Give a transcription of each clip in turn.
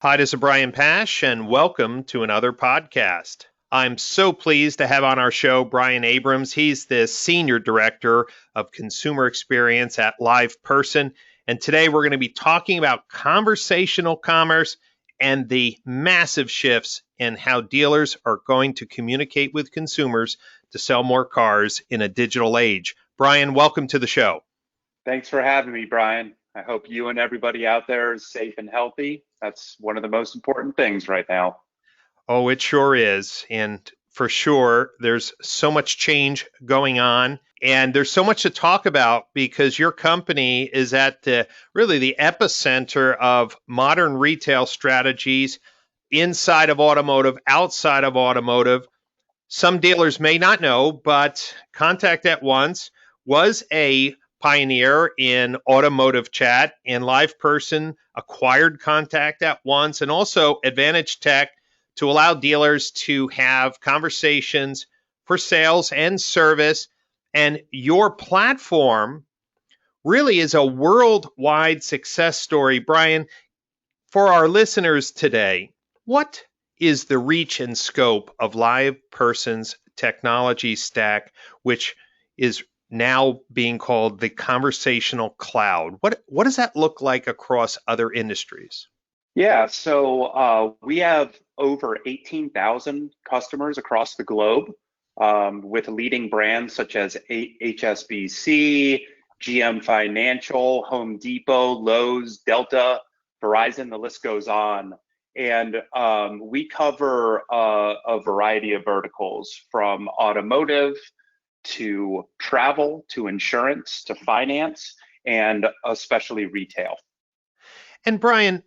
Hi, this is Brian Pash, and welcome to another podcast. I'm so pleased to have on our show Brian Abrams. He's the Senior Director of Consumer Experience at LivePerson, and today we're going to be talking about conversational commerce and the massive shifts in how dealers are going to communicate with consumers to sell more cars in a digital age. Brian, welcome to the show. Thanks for having me, Brian. I hope you and everybody out there is safe and healthy. That's one of the most important things right now. Oh, it sure is. And for sure, there's so much change going on. And there's so much to talk about because your company is at the epicenter of modern retail strategies inside of automotive, outside of automotive. Some dealers may not know, but Contact at Once was a pioneer in automotive chat, and LivePerson acquired Contact at Once, and also Advantage Tech to allow dealers to have conversations for sales and service. And your platform really is a worldwide success story. Brian, for our listeners today, what is the reach and scope of LivePerson's technology stack, which is now being called the conversational cloud? What does that look like across other industries? Yeah, so we have over 18,000 customers across the globe with leading brands such as HSBC, GM Financial, Home Depot, Lowe's, Delta, Verizon, the list goes on. And we cover a variety of verticals from automotive to travel, to insurance, to finance, and especially retail. And Brian,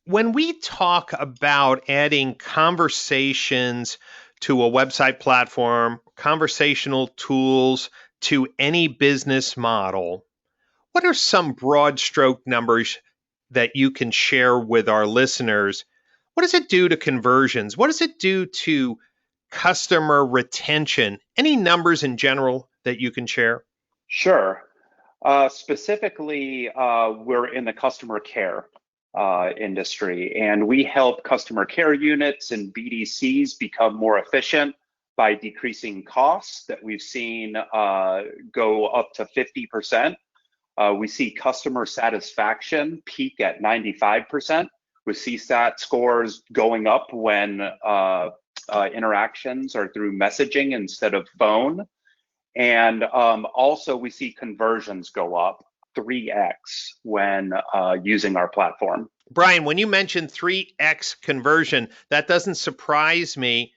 when we talk about adding conversations to a website platform, conversational tools to any business model, what are some broad stroke numbers that you can share with our listeners? What does it do to conversions? What does it do to customer retention? Any numbers in general that you can share? Sure. Specifically, we're in the customer care industry, and we help customer care units and BDCs become more efficient by decreasing costs that we've seen go up to 50%. We see customer satisfaction peak at 95%, with CSAT scores going up when interactions are through messaging instead of phone. And also we see conversions go up 3x when using our platform. Brian, when you mentioned 3x conversion, that doesn't surprise me.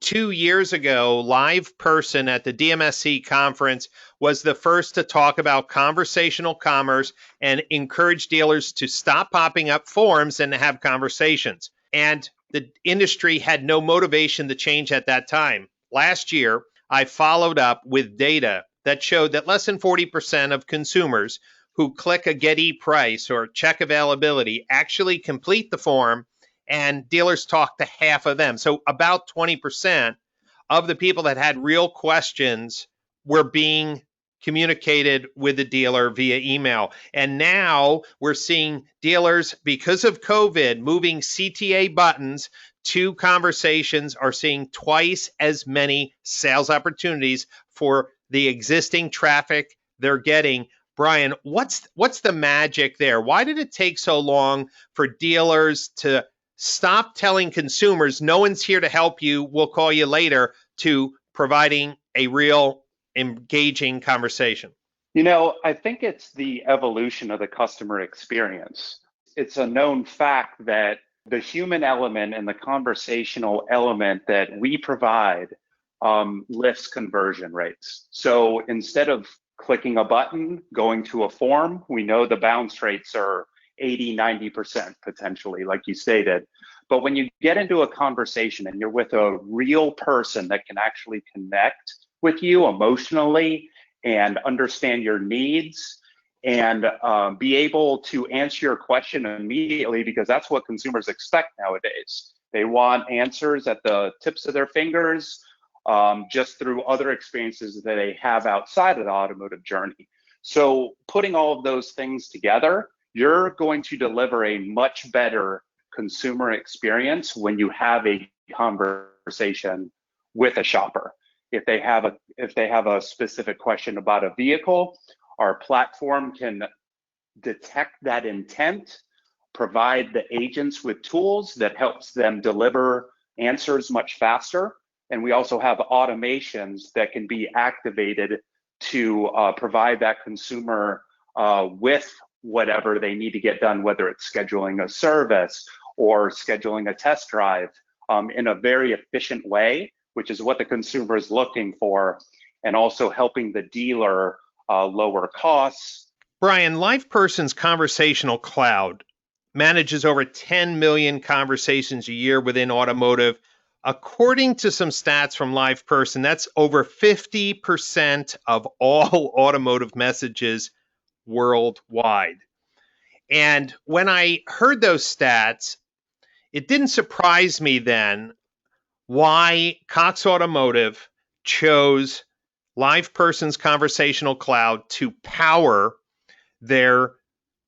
2 years ago, LivePerson at the DMSC conference was the first to talk about conversational commerce and encourage dealers to stop popping up forums and to have conversations. And the industry had no motivation to change at that time. Last year, I followed up with data that showed that less than 40% of consumers who click a get e-price or check availability actually complete the form, and dealers talk to half of them. So about 20% of the people that had real questions were being communicated with the dealer via email. And now we're seeing dealers, because of COVID, moving CTA buttons to conversations, are seeing twice as many sales opportunities for the existing traffic they're getting. Brian, what's the magic there? Why did it take so long for dealers to stop telling consumers, no one's here to help you, we'll call you later, to providing a real engaging conversation? You know, I think it's the evolution of the customer experience. It's a known fact that the human element and the conversational element that we provide lifts conversion rates. So instead of clicking a button, going to a form, we know the bounce rates are 80, 90% potentially, like you stated. But when you get into a conversation and you're with a real person that can actually connect with you emotionally and understand your needs and be able to answer your question immediately, because that's what consumers expect nowadays. They want answers at the tips of their fingers. just through other experiences that they have outside of the automotive journey. So putting all of those things together, you're going to deliver a much better consumer experience when you have a conversation with a shopper. If they have a specific question about a vehicle, our platform can detect that intent, provide the agents with tools that helps them deliver answers much faster. And we also have automations that can be activated to provide that consumer with whatever they need to get done, whether it's scheduling a service or scheduling a test drive in a very efficient way, which is what the consumer is looking for, and also helping the dealer lower costs. Brian, LivePerson's Conversational Cloud manages over 10 million conversations a year within automotive. According to some stats from LivePerson, that's over 50% of all automotive messages worldwide. And when I heard those stats, it didn't surprise me then why Cox Automotive chose LivePerson's Conversational Cloud to power their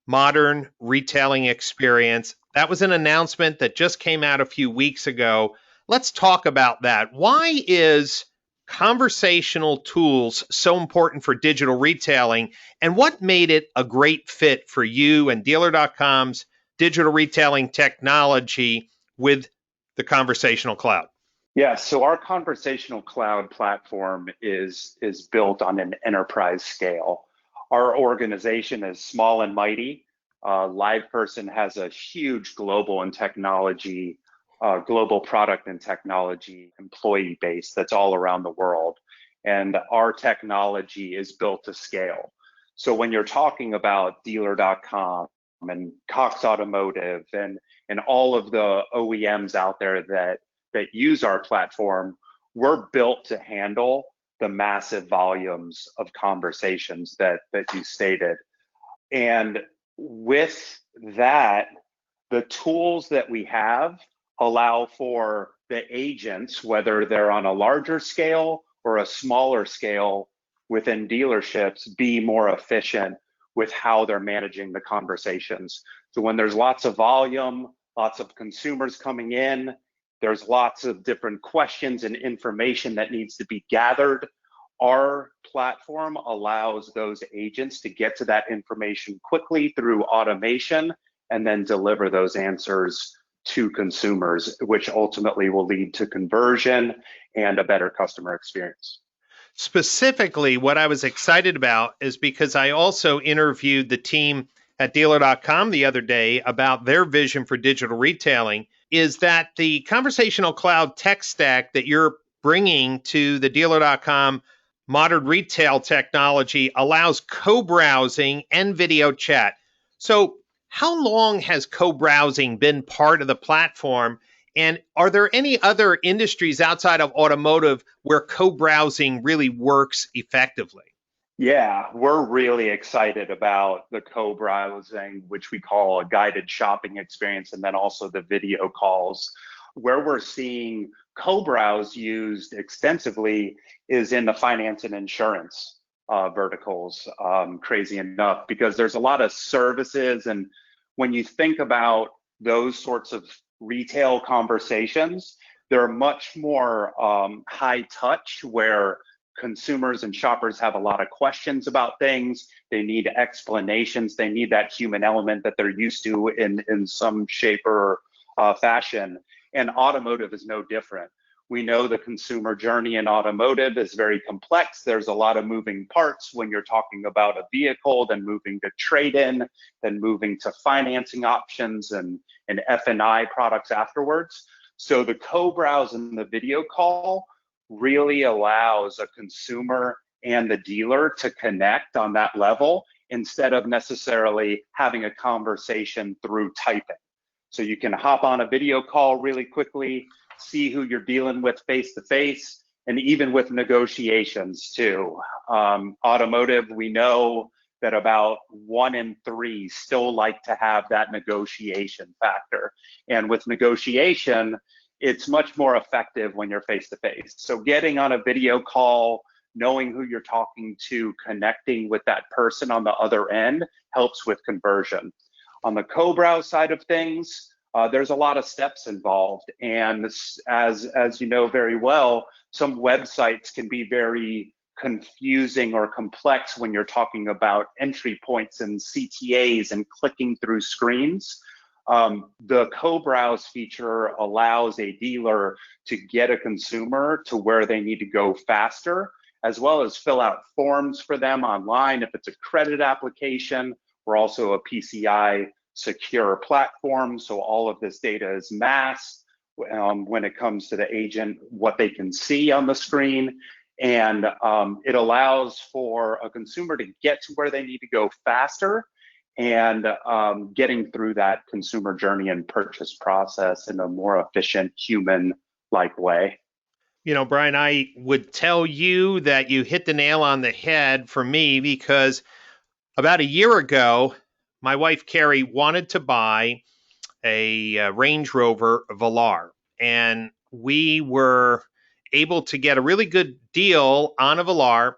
modern retailing experience. That was an announcement that just came out a few weeks ago. Let's talk about that. Why is conversational tools so important for digital retailing, and what made it a great fit for you and Dealer.com's digital retailing technology with the Conversational Cloud? Yeah, so our Conversational Cloud platform is built on an enterprise scale. Our organization is small and mighty. LivePerson has a huge global product and technology employee base that's all around the world. And our technology is built to scale. So when you're talking about Dealer.com and Cox Automotive and all of the OEMs out there that use our platform, we're built to handle the massive volumes of conversations that you stated. And with that, the tools that we have allow for the agents, whether they're on a larger scale or a smaller scale within dealerships, be more efficient with how they're managing the conversations. So when there's lots of volume, lots of consumers coming in, there's lots of different questions and information that needs to be gathered. Our platform allows those agents to get to that information quickly through automation and then deliver those answers to consumers, which ultimately will lead to conversion and a better customer experience. Specifically, what I was excited about is because I also interviewed the team at Dealer.com the other day about their vision for digital retailing, is that the Conversational Cloud tech stack that you're bringing to the Dealer.com modern retail technology allows co-browsing and video chat. So how long has co-browsing been part of the platform? And are there any other industries outside of automotive where co-browsing really works effectively? Yeah, we're really excited about the co-browsing, which we call a guided shopping experience, and then also the video calls. Where we're seeing co-browse used extensively is in the finance and insurance verticals, crazy enough, because there's a lot of services. And when you think about those sorts of retail conversations, they're much more high touch, where consumers and shoppers have a lot of questions about things. They need explanations. They need that human element that they're used to in some shape or fashion. And automotive is no different. We know the consumer journey in automotive is very complex. There's a lot of moving parts when you're talking about a vehicle, then moving to trade-in, then moving to financing options and F&I products afterwards. So the co-browse and the video call really allows a consumer and the dealer to connect on that level instead of necessarily having a conversation through typing. So you can hop on a video call really quickly, see who you're dealing with face to face, and even with negotiations too. Automotive, we know that about 1 in 3 still like to have that negotiation factor. And with negotiation, it's much more effective when you're face to face. So getting on a video call, knowing who you're talking to, connecting with that person on the other end helps with conversion. On the co-browse side of things, there's a lot of steps involved. And as you know very well, some websites can be very confusing or complex when you're talking about entry points and CTAs and clicking through screens. The co-browse feature allows a dealer to get a consumer to where they need to go faster, as well as fill out forms for them online. If it's a credit application, we're also a PCI secure platform, so all of this data is masked when it comes to the agent, what they can see on the screen. And it allows for a consumer to get to where they need to go faster, and getting through that consumer journey and purchase process in a more efficient, human-like way. You know, Brian, I would tell you that you hit the nail on the head for me, because about a year ago, my wife, Carrie, wanted to buy a Range Rover Velar, and we were able to get a really good deal on a Velar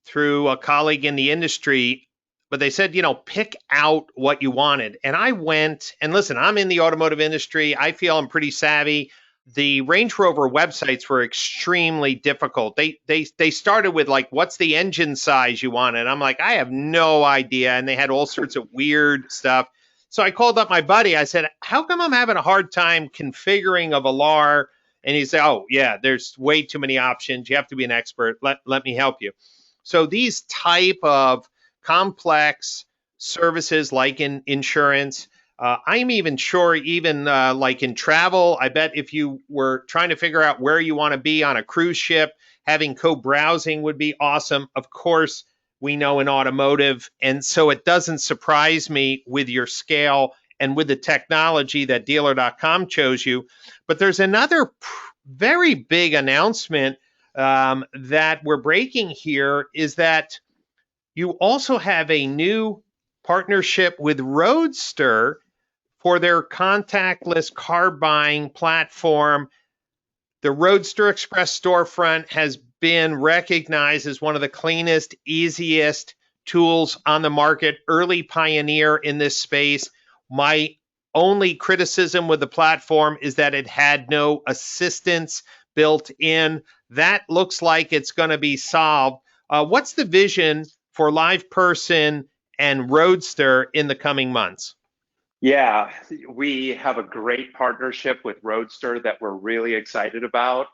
through a colleague in the industry. But they said, you know, pick out what you wanted. And I went, and listen, I'm in the automotive industry. I feel I'm pretty savvy. The Range Rover websites were extremely difficult. They started with like, what's the engine size you want? And I'm like, I have no idea. And they had all sorts of weird stuff. So I called up my buddy. I said, how come I'm having a hard time configuring a Velar? And he said, oh, yeah, there's way too many options. You have to be an expert. Let me help you. So these type of complex services like in insurance, I'm even sure even like in travel, I bet if you were trying to figure out where you want to be on a cruise ship, having co-browsing would be awesome. Of course, we know in automotive. And so it doesn't surprise me with your scale and with the technology that dealer.com chose you. But there's another very big announcement that we're breaking here, is that you also have a new partnership with Roadster for their contactless car buying platform. The Roadster Express storefront has been recognized as one of the cleanest, easiest tools on the market, early pioneer in this space. My only criticism with the platform is that it had no assistance built in. That looks like it's going to be solved. What's the vision for LivePerson and Roadster in the coming months? Yeah, we have a great partnership with Roadster that we're really excited about.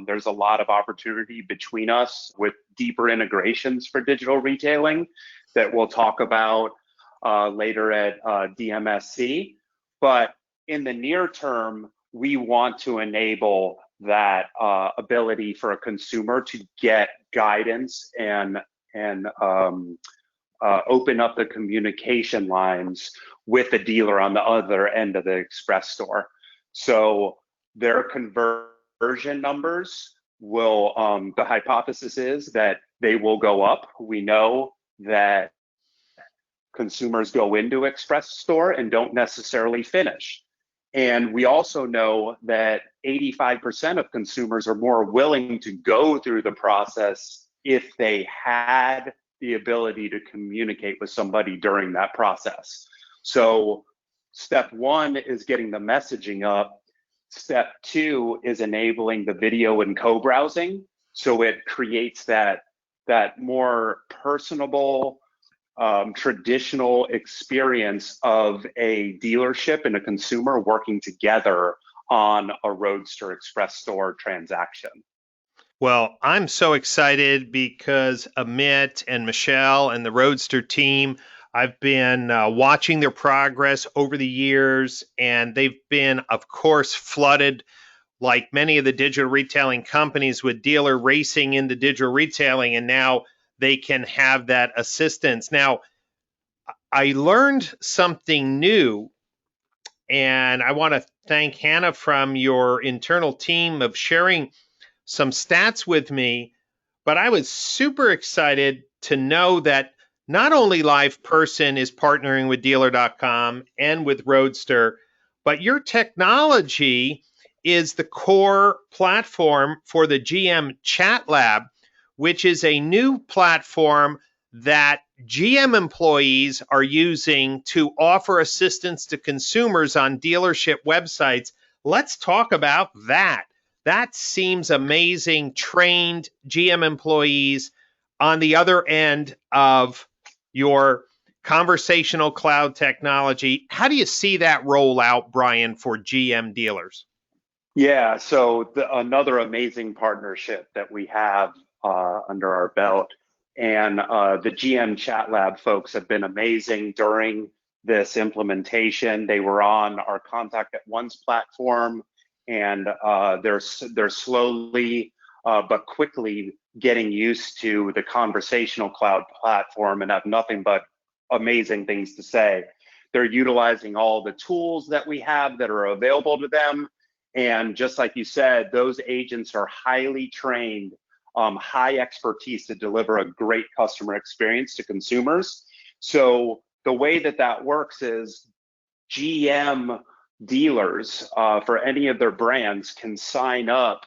There's a lot of opportunity between us with deeper integrations for digital retailing that we'll talk about later at DMSC. But in the near term, we want to enable that ability for a consumer to get guidance and open up the communication lines with the dealer on the other end of the express store. So their conversion numbers will, the hypothesis is that they will go up. We know that consumers go into express store and don't necessarily finish. And we also know that 85% of consumers are more willing to go through the process if they had the ability to communicate with somebody during that process. So step one is getting the messaging up. Step two is enabling the video and co-browsing. So it creates that more personable, traditional experience of a dealership and a consumer working together on a Roadster Express store transaction. Well, I'm so excited because Amit and Michelle and the Roadster team, I've been watching their progress over the years, and they've been, of course, flooded like many of the digital retailing companies with dealer racing into digital retailing, and now they can have that assistance. Now, I learned something new, and I want to thank Hannah from your internal team of sharing some stats with me, but I was super excited to know that not only LivePerson is partnering with dealer.com and with Roadster, but your technology is the core platform for the GM Chat Lab, which is a new platform that GM employees are using to offer assistance to consumers on dealership websites. Let's talk about that. That seems amazing. Trained GM employees on the other end of your conversational cloud technology. How do you see that roll out, Brian, for GM dealers? Yeah, so another amazing partnership that we have under our belt. And the GM Chat Lab folks have been amazing during this implementation. They were on our Contact at Once platform, and they're slowly but quickly getting used to the Conversational Cloud platform and have nothing but amazing things to say. They're utilizing all the tools that we have that are available to them. And just like you said, those agents are highly trained, high expertise to deliver a great customer experience to consumers. So the way that works is GM dealers for any of their brands can sign up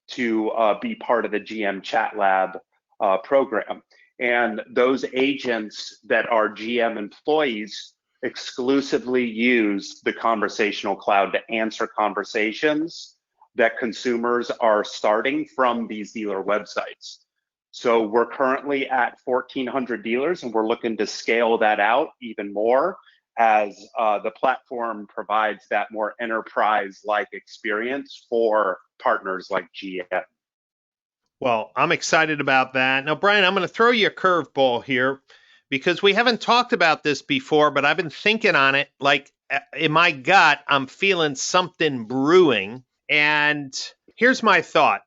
to be part of the GM Chat Lab program. And those agents that are GM employees exclusively use the Conversational Cloud to answer conversations that consumers are starting from these dealer websites. So we're currently at 1,400 dealers, and we're looking to scale that out even more as the platform provides that more enterprise-like experience for partners like GM. Well, I'm excited about that. Now, Brian, I'm going to throw you a curveball here because we haven't talked about this before, but I've been thinking on it. Like in my gut, I'm feeling something brewing. And here's my thought.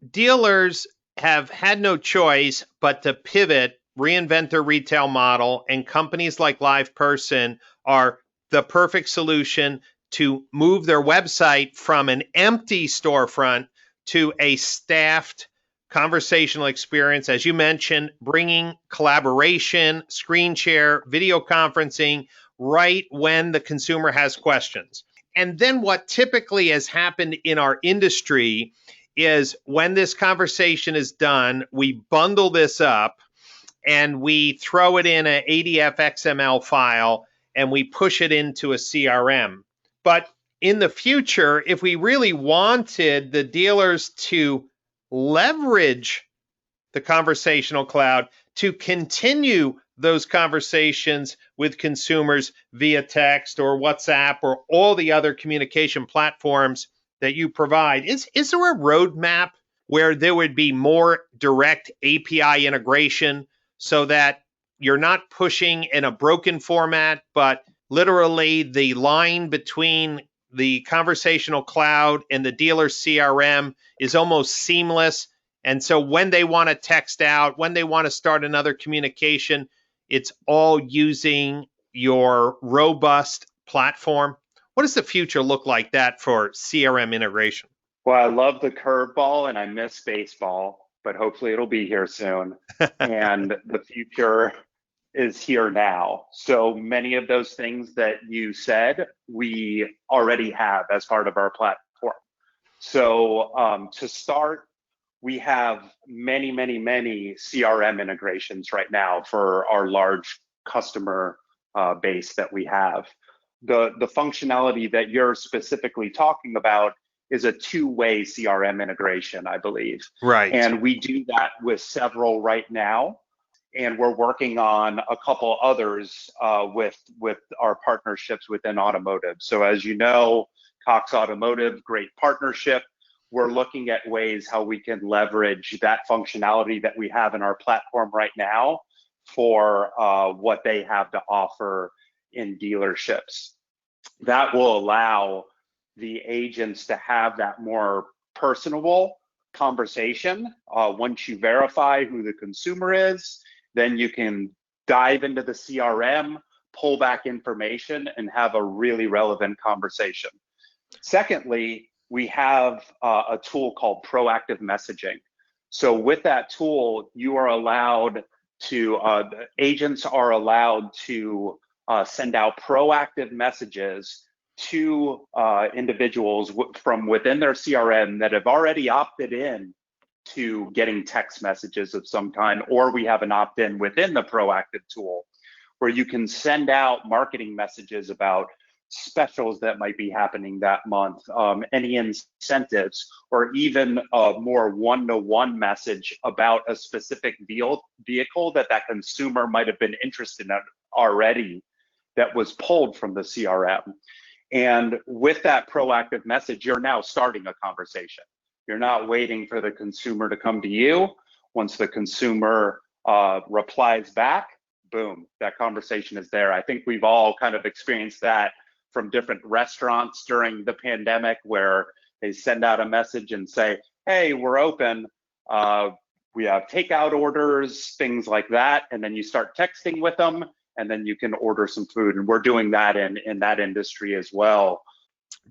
Dealers have had no choice but to pivot, reinvent their retail model, and companies like LivePerson are the perfect solution to move their website from an empty storefront to a staffed conversational experience, as you mentioned, bringing collaboration, screen share, video conferencing right when the consumer has questions. And then what typically has happened in our industry is when this conversation is done, we bundle this up and we throw it in an ADF XML file and we push it into a CRM. But in the future, if we really wanted the dealers to leverage the conversational cloud to continue those conversations with consumers via text or WhatsApp or all the other communication platforms that you provide, is there a roadmap where there would be more direct API integration so that you're not pushing in a broken format, but literally the line between the conversational cloud and the dealer CRM is almost seamless? And so when they want to text out, when they want to start another communication, it's all using your robust platform. What does the future look like that for CRM integration? Well, I love the curveball and I miss baseball, but hopefully it'll be here soon. And the future is here now. So many of those things that you said, we already have as part of our platform. So to start, we have many CRM integrations right now for our large customer base that we have. The functionality that you're specifically talking about is a two-way CRM integration, I believe. Right. And we do that with several right now. And we're working on a couple others with our partnerships within automotive. So as you know, Cox Automotive, great partnership. We're looking at ways how we can leverage that functionality that we have in our platform right now for what they have to offer in dealerships. That will allow the agents to have that more personable conversation. Once you verify who the consumer is, then you can dive into the CRM, pull back information, and have a really relevant conversation. Secondly, we have a tool called proactive messaging. So with that tool, you are allowed to, the agents are allowed to send out proactive messages to individuals from within their CRM that have already opted in to getting text messages of some kind, or we have an opt-in within the proactive tool where you can send out marketing messages about specials that might be happening that month, any incentives, or even a more one-to-one message about a specific vehicle that consumer might have been interested in already that was pulled from the CRM. And with that proactive message, you're now starting a conversation. You're not waiting for the consumer to come to you. Once the consumer replies back, boom, that conversation is there. I think we've all kind of experienced that from different restaurants during the pandemic, where they send out a message and say, hey, we're open. We have takeout orders, things like that. And then you start texting with them, and then you can order some food. And we're doing that in that industry as well.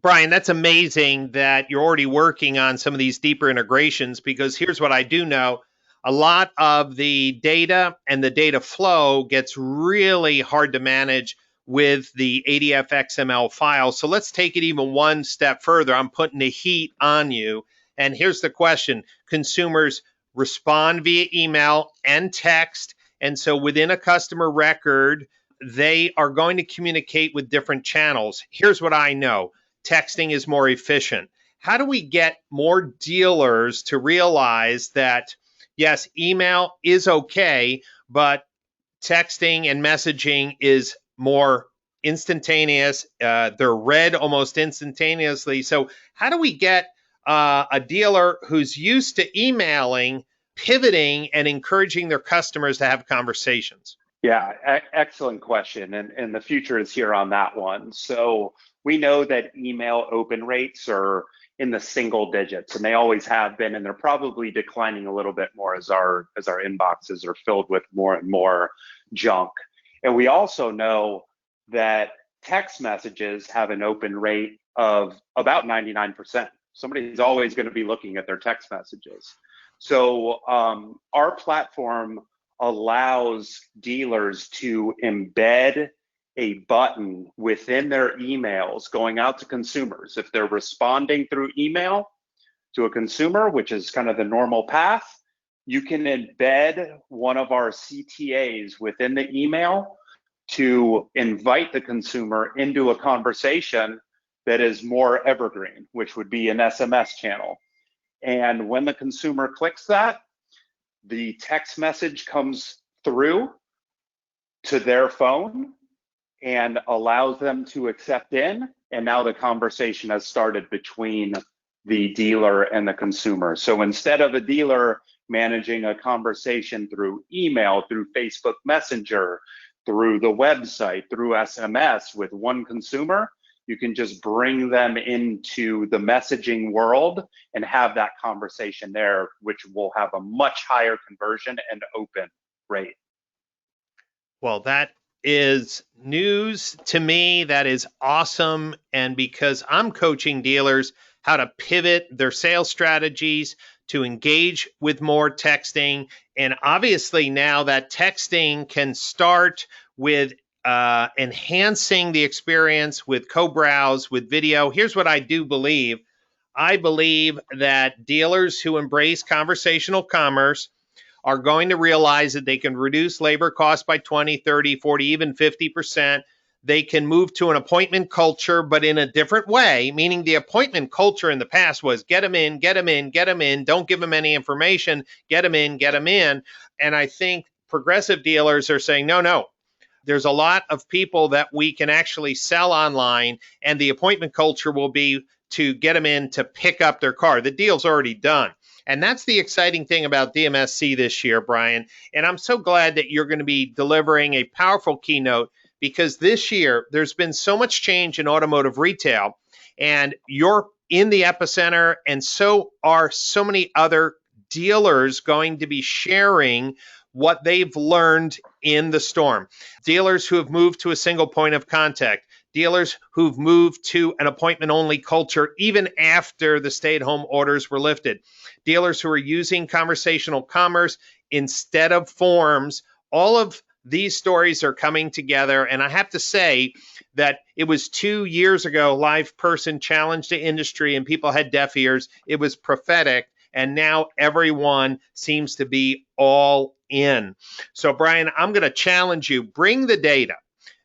Brian, that's amazing that you're already working on some of these deeper integrations, because here's what I do know. A lot of the data and the data flow gets really hard to manage with the ADF XML file. So let's take it even one step further. I'm putting the heat on you. And here's the question. Consumers respond via email and text. And so within a customer record, they are going to communicate with different channels. Here's what I know. Texting is more efficient. How do we get more dealers to realize that, yes, email is okay, but texting and messaging is more instantaneous? They're read almost instantaneously. So how do we get a dealer who's used to emailing, pivoting and encouraging their customers to have conversations? Yeah, excellent question. And the future is here on that one. So we know that email open rates are in the single digits, and they always have been, and they're probably declining a little bit more as our inboxes are filled with more and more junk. And we also know that text messages have an open rate of about 99%. Somebody's always going to be looking at their text messages. So our platform allows dealers to embed a button within their emails going out to consumers. If they're responding through email to a consumer, which is kind of the normal path, you can embed one of our CTAs within the email to invite the consumer into a conversation that is more evergreen, which would be an SMS channel. And when the consumer clicks that, the text message comes through to their phone and allows them to accept in. And now the conversation has started between the dealer and the consumer. So instead of a dealer managing a conversation through email, through Facebook Messenger, through the website, through SMS with one consumer, you can just bring them into the messaging world and have that conversation there, which will have a much higher conversion and open rate. Well, that is news to me. That is awesome. And because I'm coaching dealers how to pivot their sales strategies to engage with more texting. And obviously now that texting can start with enhancing the experience with co-browse, with video. Here's what I do believe. I believe that dealers who embrace conversational commerce are going to realize that they can reduce labor costs by 20, 30, 40, even 50%. They can move to an appointment culture, but in a different way, meaning the appointment culture in the past was get them in, get them in, get them in, don't give them any information, get them in, get them in. And I think progressive dealers are saying, no. There's a lot of people that we can actually sell online, and the appointment culture will be to get them in to pick up their car. The deal's already done. And that's the exciting thing about DMSC this year, Brian. And I'm so glad that you're going to be delivering a powerful keynote, because this year there's been so much change in automotive retail, and you're in the epicenter, and so are so many other dealers going to be sharing what they've learned in the storm. Dealers who have moved to a single point of contact, dealers who've moved to an appointment-only culture even after the stay-at-home orders were lifted, dealers who are using conversational commerce instead of forms. All of these stories are coming together. And I have to say that it was 2 years ago, LivePerson challenged the industry and people had deaf ears. It was prophetic. And now everyone seems to be all in. So, Brian, I'm going to challenge you. Bring the data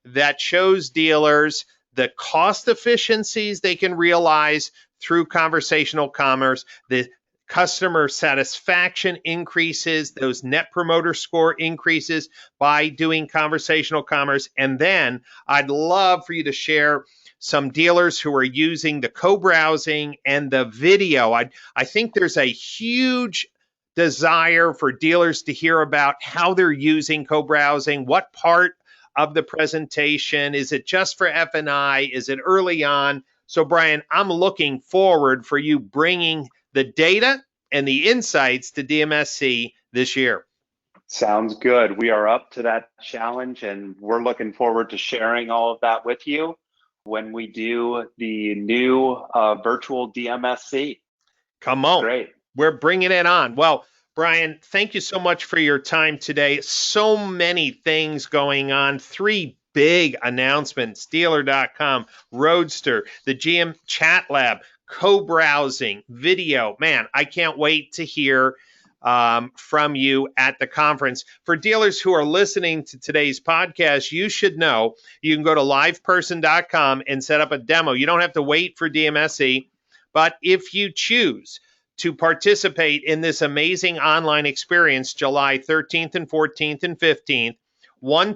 that shows dealers the cost efficiencies they can realize through conversational commerce, the customer satisfaction increases, those net promoter score increases by doing conversational commerce. And then I'd love for you to share some dealers who are using the co-browsing and the video. I think there's a huge desire for dealers to hear about how they're using co-browsing, what part of the presentation, is it just for F&I, is it early on? So Brian, I'm looking forward for you bringing the data and the insights to DMSC this year. Sounds good. We are up to that challenge and we're looking forward to sharing all of that with you when we do the new virtual DMSC. Come on. Great. We're bringing it on. Well, Brian, thank you so much for your time today. So many things going on. 3 big announcements: Dealer.com, Roadster, the GM Chat Lab, co-browsing, video. Man, I can't wait to hear from you at the conference. For dealers who are listening to today's podcast, you should know you can go to LivePerson.com and set up a demo. You don't have to wait for DMSC, but if you choose to participate in this amazing online experience, July 13th and 14th and 15th, one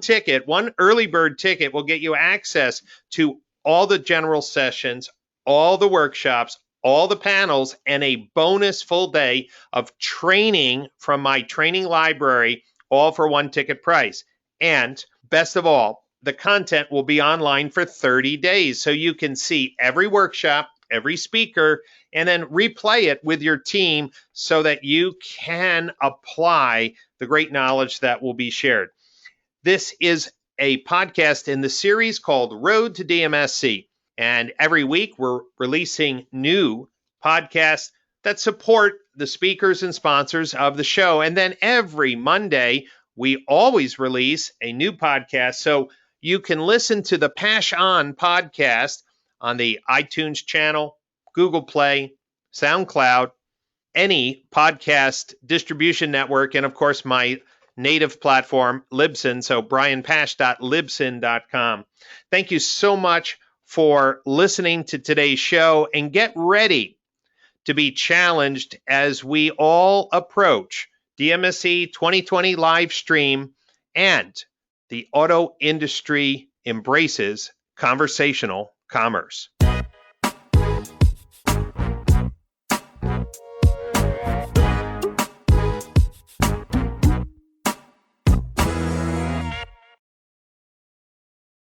early bird ticket will get you access to all the general sessions, all the workshops, all the panels, and a bonus full day of training from my training library, all for one ticket price. And best of all, the content will be online for 30 days. So you can see every workshop, every speaker, and then replay it with your team so that you can apply the great knowledge that will be shared. This is a podcast in the series called Road to DMSC. And every week we're releasing new podcasts that support the speakers and sponsors of the show. And then every Monday, we always release a new podcast. So you can listen to the Pash On podcast on the iTunes channel, Google Play, SoundCloud, any podcast distribution network, and of course my native platform, Libsyn, so brianpash.libsyn.com. Thank you so much for listening to today's show, and get ready to be challenged as we all approach DMSC 2020 live stream and the auto industry embraces conversational commerce.